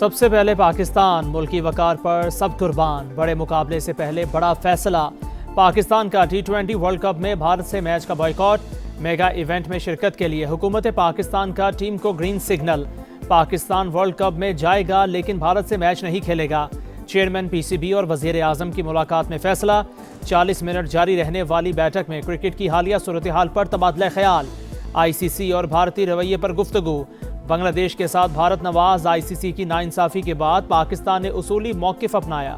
सबसे पहले पाकिस्तान, मुल्की वकार पर सब कुर्बान। बड़े मुकाबले से पहले बड़ा फैसला। पाकिस्तान का T20 वर्ल्ड कप में भारत से मैच का बॉयकॉट। मेगा इवेंट में शिरकत के लिए हुकूमत पाकिस्तान का टीम को green signal. Pakistan world cup में जाएगा लेकिन भारत से मैच नहीं खेलेगा। चेयरमैन PCB और वजीर आजम की मुलाकात में फैसला। 40 मिनट जारी रहने वाली बैठक में क्रिकेट की हालिया सूरत हाल पर तबादला ख्याल। ICC और भारतीय रवैये पर गुफ्तगू। बांग्लादेश के साथ भारत नवाज ICC की नाइंसाफी के बाद पाकिस्तान ने उसूली मौक़िफ़ अपनाया।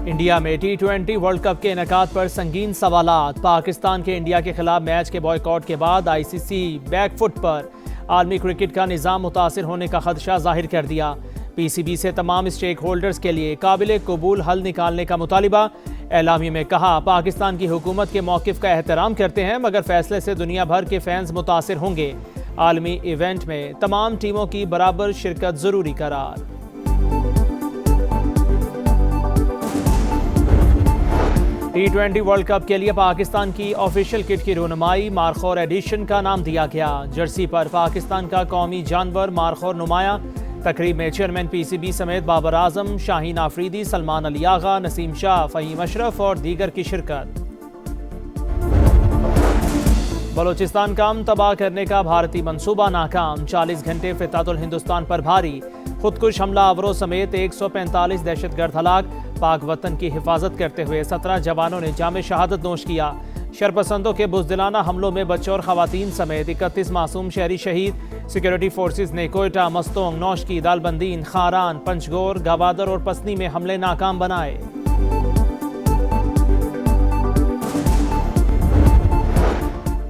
इंडिया में T20 वर्ल्ड कप के इनेकाद पर संगीन सवालात। पाकिस्तान के इंडिया के खिलाफ मैच के बॉयकॉट के बाद ICC बैकफुट पर। आलमी क्रिकेट का निज़ाम मुतासिर होने का खदशा जाहिर कर दिया। PCB से तमाम स्टेक होल्डर्स के लिए काबिल कबूल हल निकालने का मुतालिबा। एलामी में कहा, पाकिस्तान की हुकूमत के मौक़िफ़ का एहतराम करते हैं मगर फैसले से दुनिया भर के फैंस मुतासिर होंगे। आलमी इवेंट में तमाम टीमों की बराबर शिरकत ज़रूरी करार। T20 वर्ल्ड कप के लिए पाकिस्तान की ऑफिशियल किट की रोनुमाई मारखोर एडिशन का नाम दिया गया। जर्सी पर पाकिस्तान का कौमी जानवर मारखोर नुमाया। तकरीब में चेयरमैन PCB समेत बाबर आजम, शाहीन आफरीदी, सलमान अली आगा, नसीम शाह, फ़हीम अशरफ और दीगर की शिरकत। बलोचिस्तान का अमन तबाह करने का भारतीय मंसूबा नाकाम। 40 घंटे फितातुल हिंदुस्तान पर भारी। खुदकुश हमला आवरों समेत 145 दहशतगर्द हलाक। पाक वतन की हिफाजत करते हुए 17 जवानों ने जाम शहादत नोश किया। शरपसंदों के बुज़दिलाना हमलों में बच्चों और ख़वातीन समेत 31 मासूम शहरी शहीद। सिक्योरिटी फोर्सेस ने कोयटा, मस्तोंग, नौशकी, दालबंदीन, खारान, पंचगोर, गवादर और पसनी में हमले नाकाम बनाए।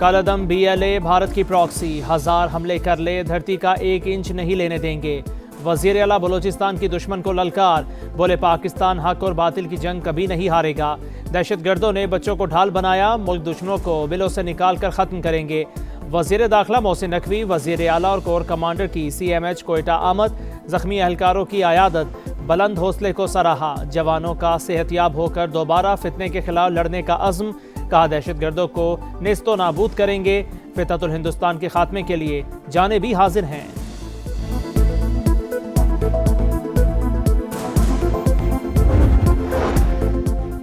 कालादम BLA भारत की प्रॉक्सी। 1000 हमले कर ले, धरती का 1 इंच नहीं लेने देंगे। वज़ीर आला बलोचिस्तान की दुश्मन को ललकार। बोले, पाकिस्तान हक और बातिल की जंग कभी नहीं हारेगा। दहशतगर्दों ने बच्चों को ढाल बनाया, मुल्क दुश्मनों को बिलों से निकाल कर ख़त्म करेंगे। वज़ीर दाखिला मोहसिन नकवी, वज़ीर आला और कोर कमांडर की CMH कोयटा आमद। ज़ख्मी अहलकारों की आयादत। बुलंद हौसले को सराहा। जवानों का सेहतियाब होकर दोबारा फितने के खिलाफ लड़ने का अज़्म। कहा, दहशतगर्दों को नेस्तो नाबूद करेंगे। फितनतुल हिंदुस्तान के खात्मे के लिए जाने भी हाजिर हैं।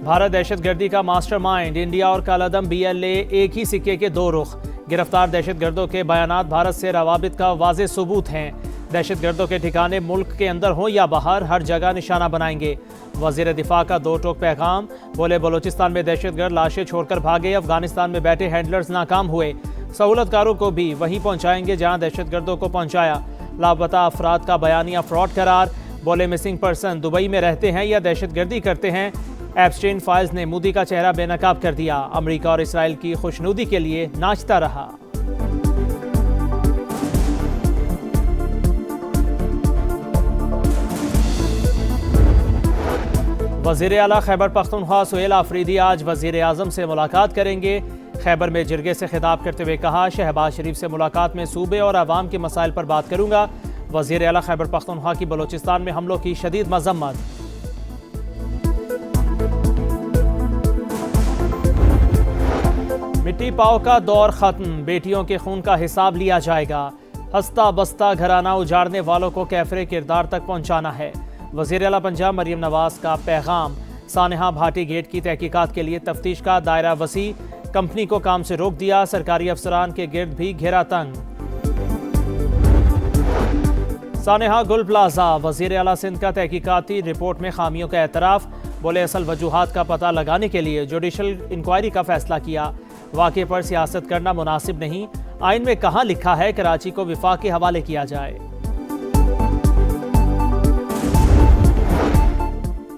भारत दहशतगर्दी का मास्टरमाइंड। इंडिया और कालादम BLA एक ही सिक्के के दो रुख। गिरफ्तार दहशतगर्दों के बयानात भारत से रवाबित का वाज़ेह सबूत हैं। दहशतगर्दों के ठिकाने मुल्क के अंदर हों या बाहर, हर जगह निशाना बनाएंगे। वज़ीर दिफा का दो टोक पैगाम। बोले, बलोचिस्तान में दहशतगर्द लाशें छोड़कर भागे, अफगानिस्तान में बैठे हैंडलर्स नाकाम हुए। सहूलतकारों को भी वहीं पहुँचाएंगे जहाँ दहशतगर्दों को पहुँचाया। लापता अफराद का बयानिया फ्रॉड करार। बोले, मिसिंग पर्सन दुबई में रहते हैं या दहशतगर्दी करते हैं। एप्स्टेन फाइल्स ने मोदी का चेहरा बेनकाब कर दिया। अमेरिका और इसराइल की खुशनुदी के लिए नाचता रहा। वज़ीर आला खैबर पख्तूनख्वा सुहेल आफरीदी आज वज़ीर आज़म से मुलाकात करेंगे। खैबर में जिरगे से खिताब करते हुए कहा, शहबाज शरीफ से मुलाकात में सूबे और आवाम के मसाइल पर बात करूंगा। वज़ीर आला खैबर पख्तूनख्वा की बलोचिस्तान में हमलों की शदीद मजम्मत। मिट्टी पाव का दौर खत्म। बेटियों के खून का हिसाब लिया जाएगा। हंसता बसता घराना उजाड़ने वालों को कैफरे किरदार तक पहुंचाना है। वज़ीर आला पंजाब मरियम नवाज का पैगाम। सानेहा भाटी गेट की तहकीकात के लिए तफ्तीश का दायरा वसी। कंपनी को काम से रोक दिया। सरकारी अफसरान के गिर्द भी घेरा तंग। सानेहा गुल प्लाजा। वज़ीर आला सिंध का तहकीकाती रिपोर्ट में खामियों का एतराफ़। बोले, असल वजूहात का पता लगाने के लिए जुडिशल इंक्वायरी का फैसला किया। वाक़े पर सियासत करना मुनासिब नहीं। आइन में कहाँ लिखा है कराची को विफाक के हवाले किया जाए।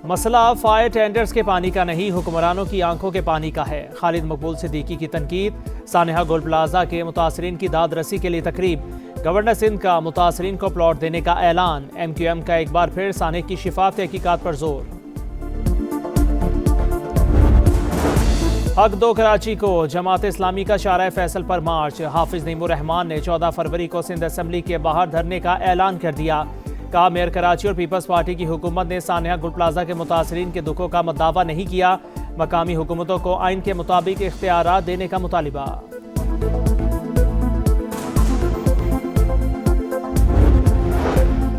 मसला फायर टेंडर्स के पानी का नहीं, हुक्मरानों की आंखों के पानी का है। खालिद मकबूल सिद्दीकी की तनकीद। सानेहा गोल प्लाजा के मुतासरीन की दाद रसी के लिए तकरीब। गवर्नर सिंध का मुतासरीन को प्लॉट देने का ऐलान। MQM का एक बार फिर साने की शिफाफ तहकीकात पर जोर। हक दो कराची को। जमात इस्लामी का शारा फैसल पर मार्च। हाफिज नईमुर रहमान ने 14 फरवरी को सिंध असम्बली के बाहर धरने का ऐलान कर दिया। कहा, मेयर कराची और पीपल्स पार्टी की हुकूमत ने सानेहा गुल प्लाजा के मुतासरीन के दुखों का दावा नहीं किया। मकामी हुकूमतों को आइन के मुताबिक इख्तियारात देने का मुतालिबा।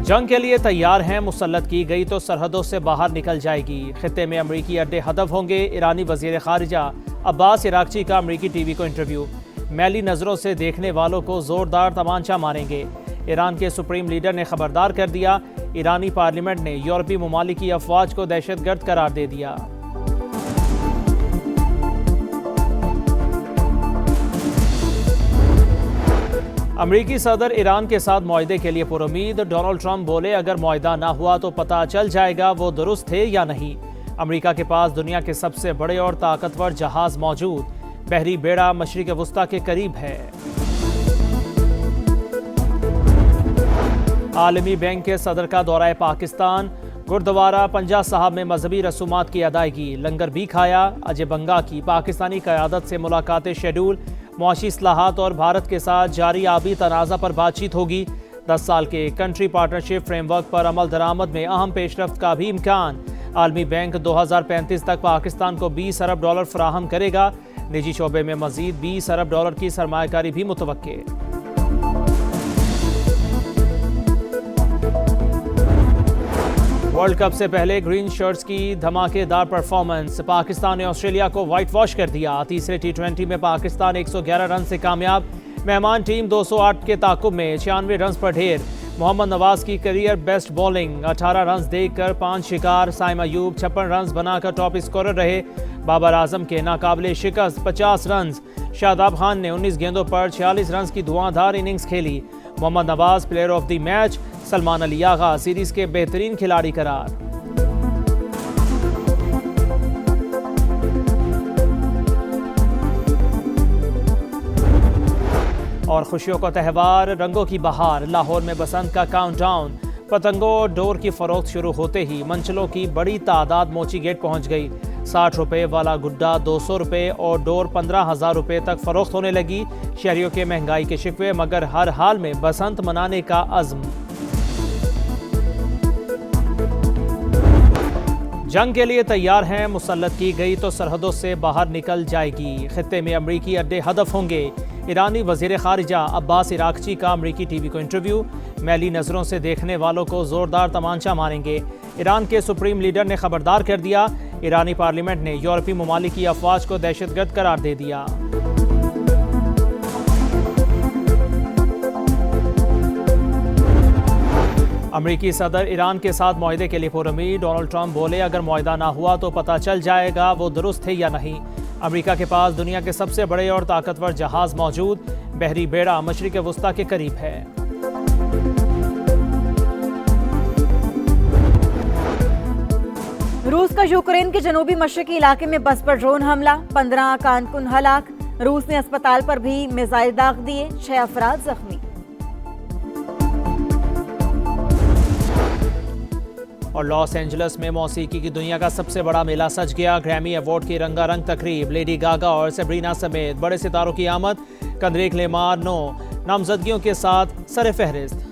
जंग के लिए तैयार हैं, मुसल्लत की गई तो सरहदों से बाहर निकल जाएगी। खित्ते में अमरीकी अड्डे हदफ होंगे। ईरानी वजीर खारिजा अब्बास इराक्ची का अमरीकी टीवी को इंटरव्यू। मैली नज़रों से देखने वालों को जोरदार तमांचा मारेंगे। ईरान के सुप्रीम लीडर ने खबरदार कर दिया। ईरानी पार्लियामेंट ने यूरोपीय ममालिक की अफवाज को दहशतगर्द करार दे दिया। अमरीकी सदर ईरान के साथ मुआहदे के लिए पुरुमीद। डोनाल्ड ट्रंप बोले, अगर मुआहदा ना हुआ तो पता चल जाएगा वो दुरुस्त थे या नहीं। अमरीका के पास दुनिया के सबसे बड़े और ताकतवर जहाज मौजूद। बहरी बेड़ा मशरिक वस्ता के करीब है। आलमी बैंक के सदर का दौरा पाकिस्तान। गुरुद्वारा पंजा साहब में मजहबी रसूमात की अदायगी। लंगर भी खाया। अजय बंगा की पाकिस्तानी क़यादत से मुलाकातें शेड्यूल। मुआशी इस्लाहात और भारत के साथ जारी आबी तनाज़ा पर बातचीत होगी। 10 साल के कंट्री पार्टनरशिप फ्रेमवर्क पर अमल दरामद में अहम पेशरफ्त का भी इम्कान। आलमी बैंक 2035 तक पाकिस्तान को $20 अरब फराहम करेगा। निजी शोबे में मजीद $20 अरब की सरमायाकारी भी मुतवक्के। वर्ल्ड कप से पहले ग्रीन शर्ट्स की धमाकेदार परफॉर्मेंस। पाकिस्तान ने ऑस्ट्रेलिया को व्हाइट वॉश कर दिया। तीसरे T20 में पाकिस्तान 111 रन से कामयाब। मेहमान टीम 208 के ताकुब में 96 रन पर ढेर। मोहम्मद नवाज की करियर बेस्ट बॉलिंग। 18 रन देकर 5 शिकार। साइम अयूब 56 रन बनाकर टॉप स्कोरर रहे। बाबर आजम के नाकाबिले शिकस्त 50 रन। शादाब खान ने 19 गेंदों पर 46 रन की धुआंधार इनिंग्स खेली। Mohammad Nawaz player of the match. Salman Ali Agha series के बेहतरीन खिलाड़ी करार। और खुशियों का त्यौहार, रंगों की बहार। लाहौर में बसंत का काउंटडाउन। पतंगों और डोर की फरोख्त शुरू होते ही मंचलों की बड़ी तादाद मोची गेट पहुंच गई। 60 रुपए वाला गुड्डा 200 रुपए और डोर 15,000 रुपए तक फरोख्त होने लगी। शहरियों के महंगाई के शिकवे, मगर हर हाल में बसंत मनाने का अज़्म। जंग के लिए तैयार हैं, मुसल्लत की गई तो सरहदों से बाहर निकल जाएगी। खित्ते में अमरीकी अड्डे हदफ होंगे। ईरानी वजीर खारिजा अब्बास इराक्ची का अमरीकी टीवी को इंटरव्यू। मैली नज़रों से देखने वालों को जोरदार तमांचा मारेंगे। ईरान के सुप्रीम लीडर ने खबरदार कर दिया। ईरानी पार्लियामेंट ने यूरोपीय ममालिक की अफवाज को दहशतगर्द करार दे दिया। अमरीकी सदर ईरान के साथ मुआहदे के लिए पुरुमीद। डोनाल्ड ट्रंप बोले, अगर मुआहदा ना हुआ तो पता चल जाएगा वो दुरुस्त थे या नहीं। अमरीका के पास दुनिया के सबसे बड़े और ताकतवर जहाज मौजूद। बहरी बेड़ा मशरिक वस्ता के करीब है। रूस का यूक्रेन के जनूबी मशरकी इलाके में बस पर ड्रोन हमला। 15 कारकुन हलाक। रूस ने अस्पताल पर भी मिसाइल दाग दिए। 6 अफराद जख्मी। और लॉस एंजलिस में मौसीकी की दुनिया का सबसे बड़ा मेला सज गया। ग्रैमी अवार्ड की रंगारंग तकरीब। लेडी गागा और सेब्रीना समेत बड़े सितारों की आमद। कंदरिक लेमार 9 नामजदगियों के साथ सर फहरिस्त।